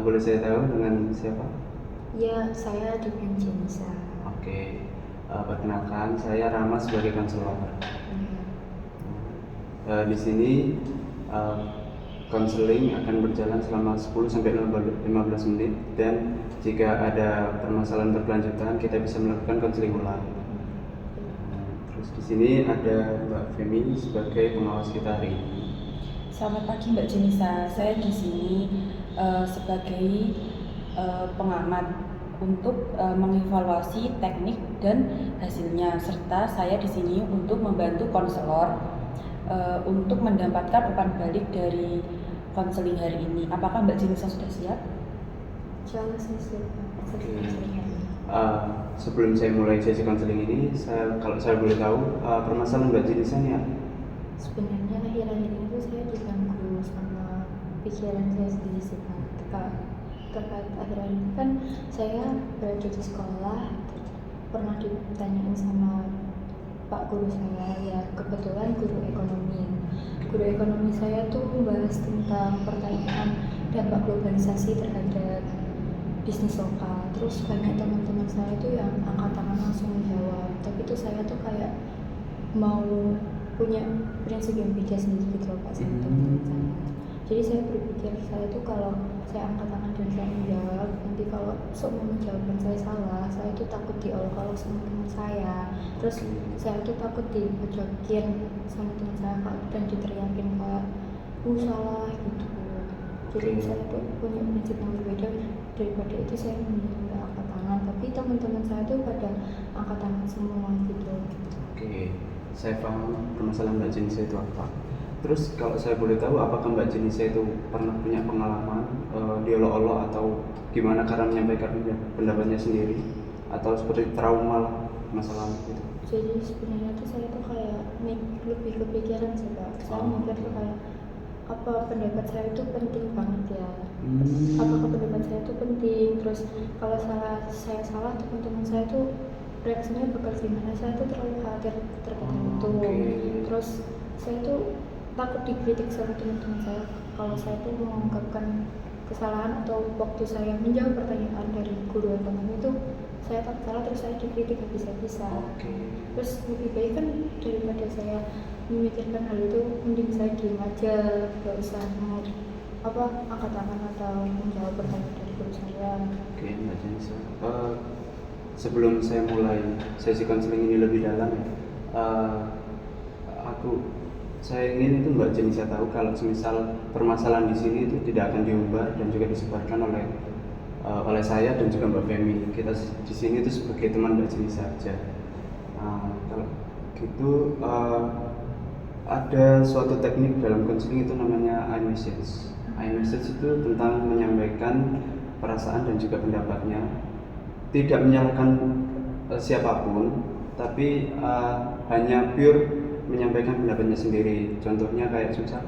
boleh saya tahu dengan siapa? Ya, saya dengan Jenisa. Oke, perkenalkan saya Rama sebagai konselor. Di sini konseling akan berjalan selama 10 sampai 15 menit, dan jika ada permasalahan berkelanjutan kita bisa melakukan konseling ulang. Terus di sini ada Mbak Femi sebagai pengawas kita hari ini. Selamat pagi Mbak Jenisa, saya di sini sebagai pengamat untuk mengevaluasi teknik dan hasilnya, serta saya di sini untuk membantu konselor untuk mendapatkan umpan balik dari konseling hari ini. Apakah Mbak Jenisa sudah siap? Jauh sih siap. Sebelum saya mulai sesi konseling ini, kalau saya boleh tahu, permasalahan Mbak Jenisa ini apa? Sebenarnya akhir-akhir ini tuh saya diganggu sama pikiran saya sendiri sih Pak. Terkait akhir-akhir ini kan saya berada di sekolah, pernah ditanyain sama Pak guru saya, ya kebetulan guru ekonomi. Guru ekonomi saya tuh membahas tentang pertanyaan dampak globalisasi terhadap bisnis lokal. Terus banyak teman-teman saya tuh yang angkat tangan langsung menjawab, tapi tuh saya tuh kayak mau punya prinsip yang beda sendiri gitu loh Pak sama teman-teman saya. Jadi saya berpikir saya tuh kalau saya angkat tangan dan saya menjawab, nanti kalau semua jawaban saya salah, saya tuh takut diolok-olok sama teman saya. Terus saya tuh takut dibojokin sama teman saya dan diteriakin kayak salah gitu. Jadi saya tuh punya prinsip yang berbeda, daripada itu saya mending nggak angkat tangan, tapi teman-teman saya tuh pada angkat tangan semua gitu. Oke, saya paham permasalahan Mbak Jenisa itu apa. Terus kalau saya boleh tahu, apakah Mbak Jenisa itu pernah punya pengalaman diolok-olok atau gimana cara menyampaikan pendapatnya sendiri, atau seperti trauma lah masalah itu? Jadi sebenarnya tuh saya tuh kayak lebih kepikiran sih Pak. Saya mikir tuh kayak apa pendapat saya itu penting banget ya. Apakah pendapat saya itu penting? Terus kalau saya salah, teman-teman saya tuh reaksinya bakal gimana? Saya tuh terlalu khawatir terkait itu. Terus saya tuh takut dikritik sama teman-teman saya kalau saya tuh mengungkapkan kesalahan, atau waktu saya menjawab pertanyaan dari guru ekonomi itu saya tak salah terus saya dikritik habis-habisan. Terus lebih baik kan daripada saya memikirkan hal itu, mending saya diam aja, gak usah angkat tangan atau menjawab pertanyaan dari guru saya. Oke, Mbak Jenisa, sebelum saya mulai sesi konseling ini lebih dalam ya, saya ingin itu Mbak Jenisa tahu kalau semisal permasalahan di sini itu tidak akan diubah dan juga disebarkan oleh saya dan juga Mbak Femi. Kita di sini itu sebagai teman Mbak Jenisa saja. Kalau gitu, ada suatu teknik dalam konseling itu namanya iMessage. iMessage itu tentang menyampaikan perasaan dan juga pendapatnya, tidak menyalahkan siapapun, tapi hanya pure menyampaikan pendapatnya sendiri. Contohnya kayak susah,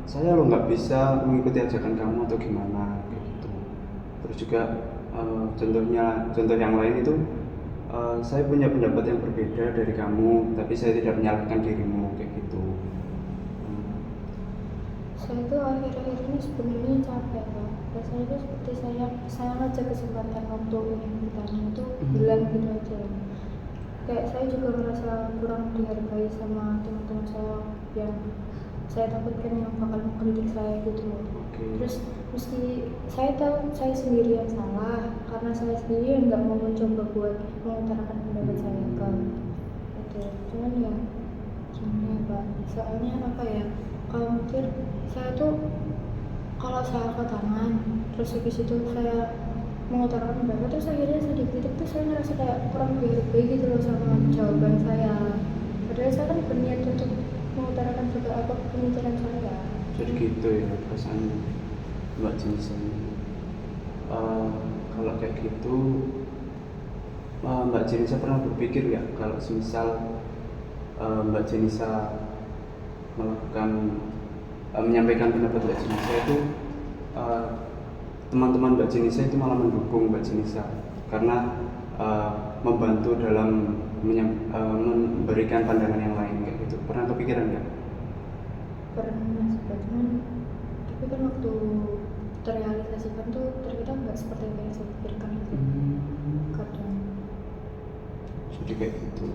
saya lo nggak bisa mengikuti ajakan kamu atau gimana kayak gitu. Terus juga contoh yang lain itu, saya punya pendapat yang berbeda dari kamu, tapi saya tidak menyalahkan dirimu kayak gitu. Saya tuh akhir-akhir ini sebenarnya capek Pak. Rasanya tuh seperti saya ngajak kesempatan waktu yang bertanya itu hilang gitu aja. Kayak saya juga merasa kurang dihargai sama teman-teman saya yang saya takutkan yang bakal mengkritik saya gitu. Terus meski saya tahu saya sendiri yang salah, karena saya sendiri yang nggak mau mencoba buat mengutarakan pendapat saya kan itu. Cuman ya gimana ya Pak, soalnya apa ya, kalau mikir saya tuh kalau saya angkat tangan terus habis itu saya mengutarakan pendapat, terus akhirnya saya dikritik, tuh saya ngerasa kayak kurang dihargai gitu loh sama jawaban saya. Padahal saya kan berniat untuk mengutarakan juga apa pemikiran saya. Jadi gitu ya perasaannya Mbak Jenisa. Kalau kayak gitu, Mbak Jenisa pernah berpikir nggak kalau semisal Mbak Jenisa menyampaikan pendapat Mbak Jenisa itu, teman-teman Mbak Jenisa itu malah mendukung Mbak Jenisa karena membantu dalam memberikan pandangan yang lain kayak gitu. Pernah kepikiran nggak? Pernah, cuman tapi kan waktu terrealisasikan tuh ternyata nggak seperti yang saya pikirkan itu kadang. Jadi kayak gitu.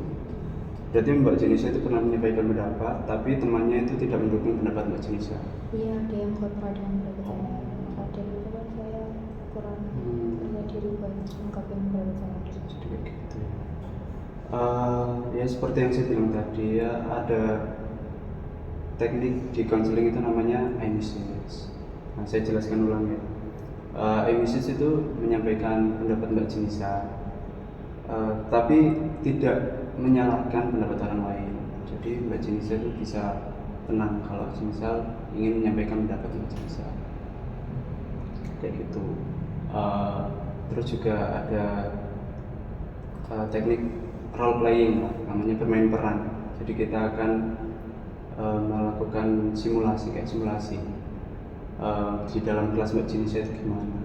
Berarti Mbak Jenisa itu pernah menyampaikan pendapat, tapi temannya itu tidak mendukung pendapat Mbak Jenisa. Iya, ada yang kontra dengan pendapat saya. Ada itu kan saya kurang percaya diri buat mengungkapkan pendapat saya. Jadi kayak gitu. Ya seperti yang saya bilang tadi ya, ada teknik di konseling itu namanya emesis. Nah, saya jelaskan ulang ya. Emesis itu menyampaikan pendapat Mbak Jenisa, tapi tidak menyalahkan pendapat orang lain. Jadi Mbak Jenisa itu bisa tenang kalau misal ingin menyampaikan pendapat Mbak Jenisa kayak gitu. Terus juga ada teknik role playing, namanya bermain peran. Jadi kita akan melakukan simulasi di dalam kelas Mbak Jenisa itu gimana.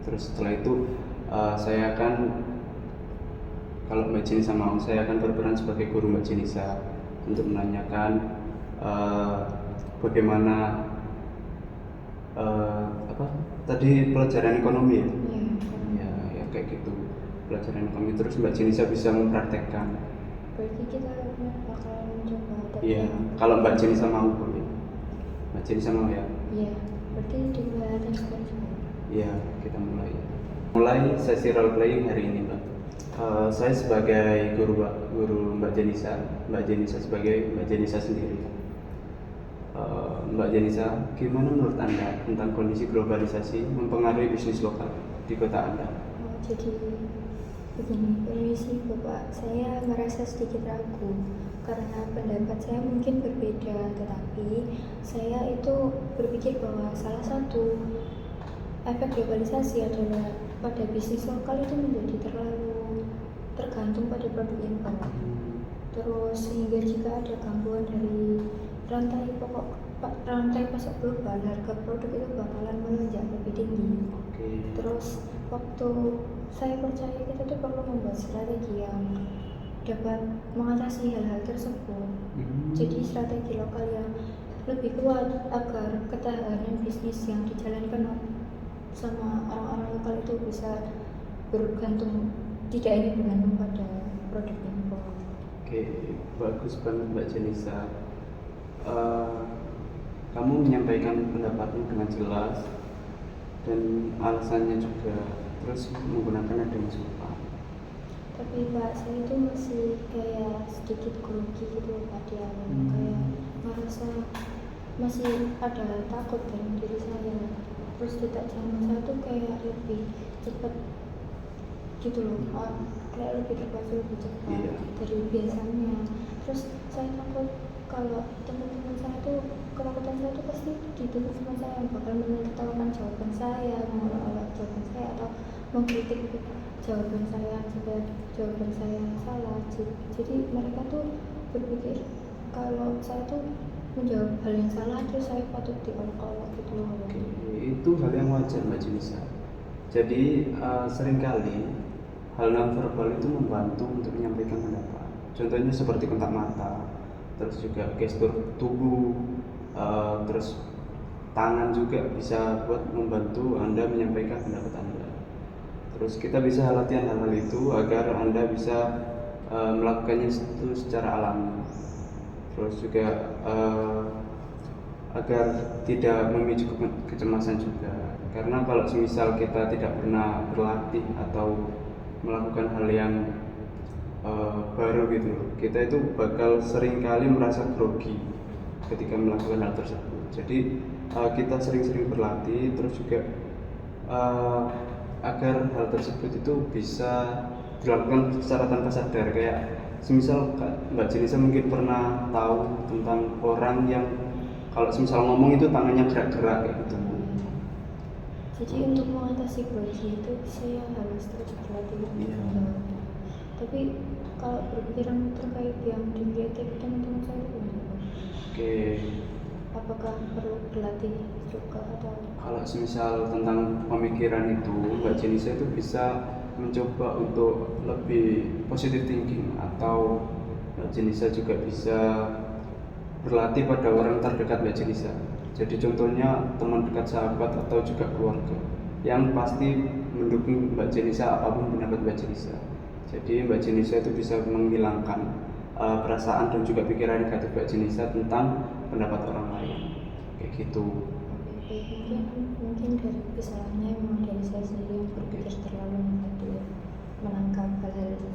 Terus setelah itu saya akan, kalau Mbak Jenisa mau, saya akan berperan sebagai guru Mbak Jenisa untuk menanyakan bagaimana tadi pelajaran ekonomi ya? Ya kayak gitu, pelajaran ekonomi. Terus Mbak Jenisa bisa mempraktekkan. Berarti kita bakal mencoba. Iya, kalau Mbak Jenisa mau, ya. Mbak Jenisa mau ya? Iya, berarti dibahas sekarang. Iya, kita mulai. Mulai sesi role playing hari ini, Mbak. Saya sebagai guru Mbak Jenisa sebagai Mbak Jenisa sendiri. Mbak Jenisa, gimana menurut Anda tentang kondisi globalisasi mempengaruhi bisnis lokal di kota Anda? Jadi begini, permisi Bapak, saya merasa sedikit ragu karena pendapat saya mungkin berbeda, tetapi saya itu berpikir bahwa salah satu efek globalisasi adalah pada bisnis lokal itu menjadi terlalu tergantung pada produk impor. Terus sehingga jika ada gangguan dari rantai pasok global, harga produk itu bakalan melonjak lebih tinggi. Terus waktu saya percaya kita tuh perlu membuat strategi yang dapat mengatasi hal-hal tersebut. Jadi strategi lokal yang lebih kuat agar ketahanan bisnis yang dijalankan sama orang-orang lokal itu bisa tidak bergantung pada produk impor. Oke, bagus banget Mbak Jenisa. Kamu menyampaikan pendapatmu dengan jelas dan alasannya juga, terus menggunakan nada yang sopan. Tapi Pak, saya itu masih kayak sedikit grogi gitu Pak di awal, kayak merasa masih ada takut dalam diri saya. Terus detak jantung saya tuh kayak lebih cepat gitu loh, kayak lebih terpacu lebih cepat dari biasanya. Terus saya takut kalau teman-teman saya tuh, ketakutan saya tuh pasti di teman-teman saya bakal menertawakan jawaban saya, mengolok-olok jawaban saya, atau mengkritik jawaban saya jika jawaban saya salah. Jadi mereka tuh berpikir kalau saya tuh menjawab hal yang salah, terus saya patut diolok-olok gitu loh. Oke, itu hal yang wajar Mbak Jenisa. Jadi seringkali hal nonverbal itu membantu untuk menyampaikan pendapat. Contohnya seperti kontak mata, terus juga gestur tubuh, terus tangan juga bisa buat membantu Anda menyampaikan pendapat Anda. Terus kita bisa latihan hal-hal itu agar Anda bisa melakukannya itu secara alami. Terus juga agar tidak memicu kecemasan juga. Karena kalau semisal kita tidak pernah berlatih atau melakukan hal yang baru gitu, kita itu bakal seringkali merasa grogi ketika melakukan hal tersebut. Jadi kita sering-sering berlatih, terus juga agar hal tersebut itu bisa dilakukan secara tanpa sadar. Kayak semisal Mbak Jenisa mungkin pernah tahu tentang orang yang kalau semisal ngomong itu tangannya gerak-gerak kayak gitu. Jadi untuk mengatasi grogi itu saya harus terus berlatih. Tapi kalau berpikiran terkait yang dikritik teman-teman saya itu apakah perlu berlatih juga atau? Kalau semisal tentang pemikiran itu, Mbak Jenisa itu bisa mencoba untuk lebih positive thinking, atau Mbak Jenisa juga bisa berlatih pada orang terdekat Mbak Jenisa. Jadi contohnya teman dekat, sahabat, atau juga keluarga yang pasti mendukung Mbak Jenisa apapun pendapat Mbak Jenisa. Jadi Mbak Jenisa itu bisa menghilangkan perasaan dan juga pikiran negatif Mbak Jenisa tentang pendapat orang lain, kayak gitu. Oke, mungkin dari kesalahannya memang dari saya sendiri yang berpikir terlalu negatif, menangkap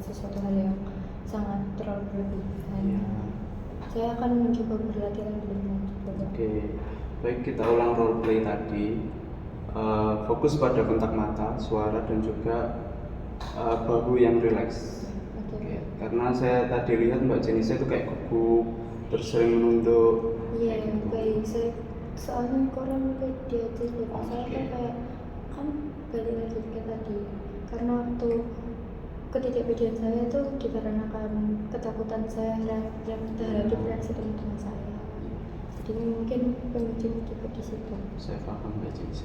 sesuatu hal yang sangat terlalu berlebihan. Ya. Saya akan mencoba berlatih lebih lanjut. Oke, baik, kita ulang role play tadi. Fokus pada kontak mata, suara, dan juga bahu yang rileks. Oke. Karena saya tadi lihat Mbak Jenisa itu kayak gugup, terus sering menunduk. Iya, kayak gitu. baik. Saya soalnya koran kayak dia aja deh. Saya Oke. kan kayak kan balik lagi ke tadi. Karena waktu ketidakpedean saya itu dikarenakan ketakutan saya terhadap reaksi teman-teman saya. Jadi mungkin pemicunya juga di situ. Saya paham Mbak Jenisa.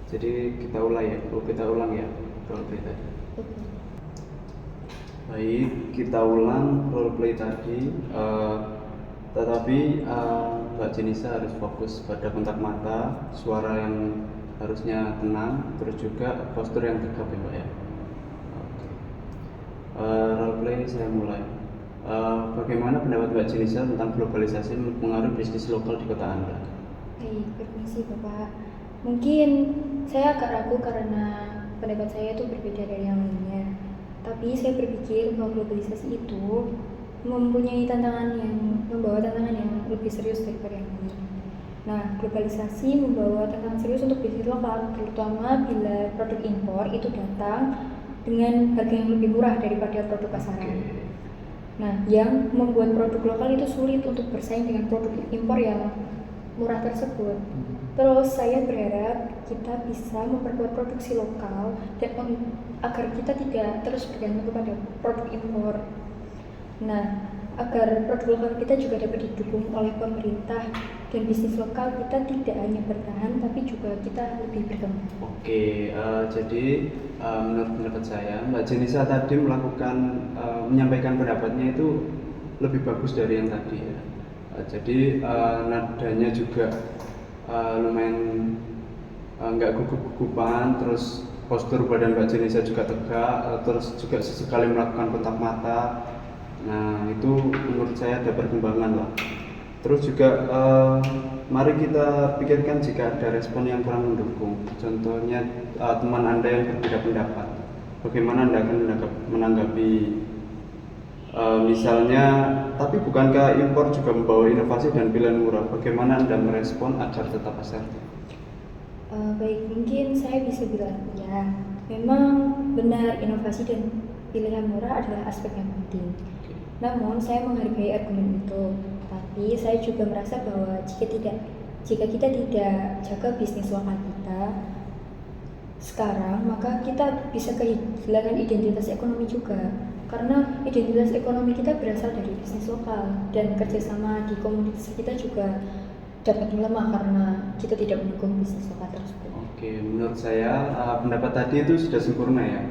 Jadi kita ulang ya role play tadi. Oke. Baik, kita ulang role play tadi. Tetapi Mbak Jenisa harus fokus pada kontak mata, suara yang harusnya tenang, terus juga postur yang tegap ya Mbak ya. Oke. Role play saya mulai. Bagaimana pendapat Mbak Jenisa tentang globalisasi mempengaruhi bisnis lokal di kota Anda? Baik, permisi Bapak. Mungkin saya agak ragu karena pendapat saya itu berbeda dari yang lainnya. Tapi saya berpikir bahwa globalisasi itu membawa tantangan yang lebih serius daripada yang lain. Nah, globalisasi membawa tantangan serius untuk bisnis lokal, terutama bila produk impor itu datang dengan harga yang lebih murah daripada produk pasaran. Nah, yang membuat produk lokal itu sulit untuk bersaing dengan produk impor yang murah tersebut. Terus saya berharap kita bisa memperkuat produksi lokal dan agar kita tidak terus bergantung kepada produk impor. Nah, agar produk lokal kita juga dapat didukung oleh pemerintah dan bisnis lokal kita tidak hanya bertahan tapi juga kita lebih berkembang. Oke, jadi menurut pendapat saya Mbak Jenisa tadi menyampaikan pendapatnya itu lebih bagus dari yang tadi ya. Jadi nadanya juga lumayan nggak gugup-gugupan, terus postur badan Mbak Jenisa juga tegak, terus juga sesekali melakukan kontak mata. Nah, itu menurut saya ada perkembangan lah. Terus juga mari kita pikirkan jika ada respon yang kurang mendukung. Contohnya teman Anda yang berbeda pendapat. Bagaimana Anda akan menanggapi misalnya, tapi bukankah impor juga membawa inovasi dan pilihan murah? Bagaimana Anda merespon agar tetap asertif? Baik, mungkin saya bisa bilang ya, memang benar inovasi dan pilihan murah adalah aspek yang penting. Namun saya menghargai argumen itu, tapi saya juga merasa bahwa jika kita tidak jaga bisnis lokal kita sekarang, maka kita bisa kehilangan identitas ekonomi juga. Karena identitas ekonomi kita berasal dari bisnis lokal dan kerjasama di komunitas kita juga dapat melemah karena kita tidak mendukung bisnis lokal tersebut. Oke, menurut saya pendapat tadi itu sudah sempurna ya.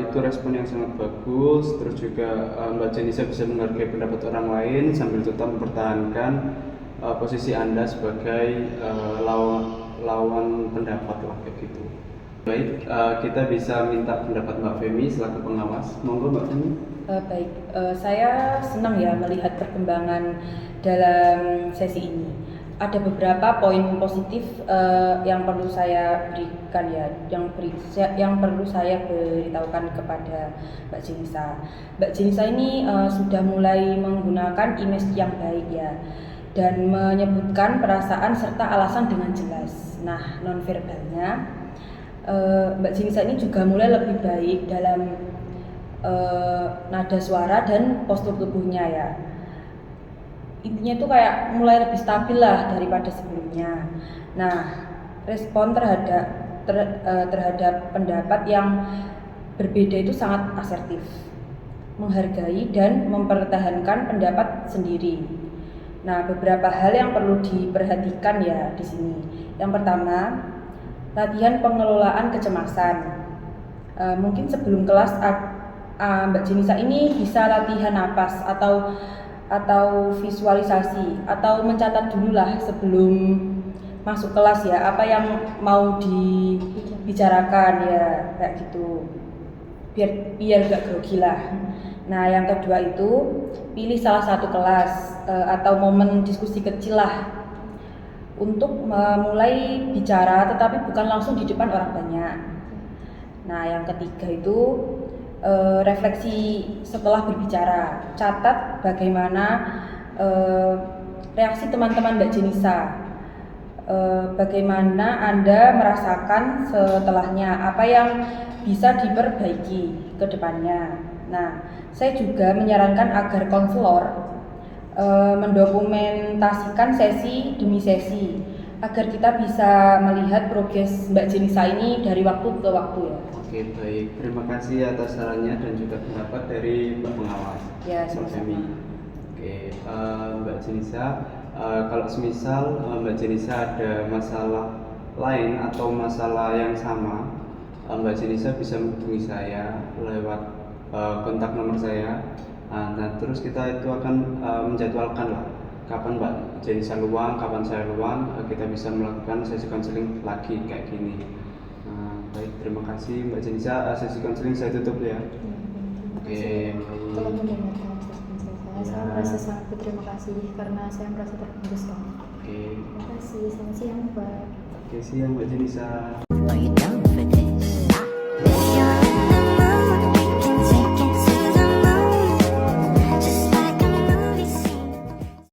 Itu respon yang sangat bagus. Terus juga Mbak Jenisa bisa menghargai pendapat orang lain sambil tetap mempertahankan posisi Anda sebagai lawan pendapat lah kayak gitu. Baik, kita bisa minta pendapat Mbak Femi selaku pengawas. Monggo Mbak Femi. Baik, saya senang ya melihat perkembangan dalam sesi ini. Ada beberapa poin positif yang perlu saya berikan ya, yang perlu saya beritahukan kepada Mbak Jenisa. Mbak Jenisa ini sudah mulai menggunakan image yang baik ya, dan menyebutkan perasaan serta alasan dengan jelas. Nah, nonverbalnya Mbak Jenisa ini juga mulai lebih baik dalam nada suara dan postur tubuhnya ya. Intinya itu kayak mulai lebih stabil lah daripada sebelumnya. Nah, respon terhadap pendapat yang berbeda itu sangat asertif, menghargai dan mempertahankan pendapat sendiri. Nah, beberapa hal yang perlu diperhatikan ya di sini. Yang pertama, latihan pengelolaan kecemasan. Mungkin sebelum kelas Mbak Jenisa ini bisa latihan napas atau visualisasi atau mencatat dulu lah sebelum masuk kelas ya, apa yang mau dibicarakan ya kayak gitu, biar gak grogi lah. Nah yang kedua itu pilih salah satu kelas atau momen diskusi kecil lah untuk memulai bicara, tetapi bukan langsung di depan orang banyak. Nah yang ketiga itu refleksi setelah berbicara, catat bagaimana reaksi teman-teman Mbak Jenisa, bagaimana Anda merasakan setelahnya, apa yang bisa diperbaiki ke depannya. Nah, saya juga menyarankan agar konselor mendokumentasikan sesi demi sesi agar kita bisa melihat progres Mbak Jenisa ini dari waktu ke waktu ya. Oke, baik. Terima kasih atas sarannya dan juga pendapat dari Mbak Pengawas. Ya, Mbak sama-sama. Femi. Oke, Mbak Jenisa, kalau semisal Mbak Jenisa ada masalah lain atau masalah yang sama, Mbak Jenisa bisa menghubungi saya lewat kontak nomor saya. Nah, terus kita itu akan menjadwalkan lah kapan Mbak Jenisa luang, kapan saya luang, kita bisa melakukan sesi konseling lagi kayak gini. Baik, terima kasih Mbak Jenisa. Sesi konseling saya tutup ya. Oke, Telah mendengarkan saya. Saya Ya. merasa sangat berterima kasih karena saya merasa terbantu sekali. Oke, Terima kasih. Selamat siang, Pak. oke, siang Mbak Jenisa. Lay down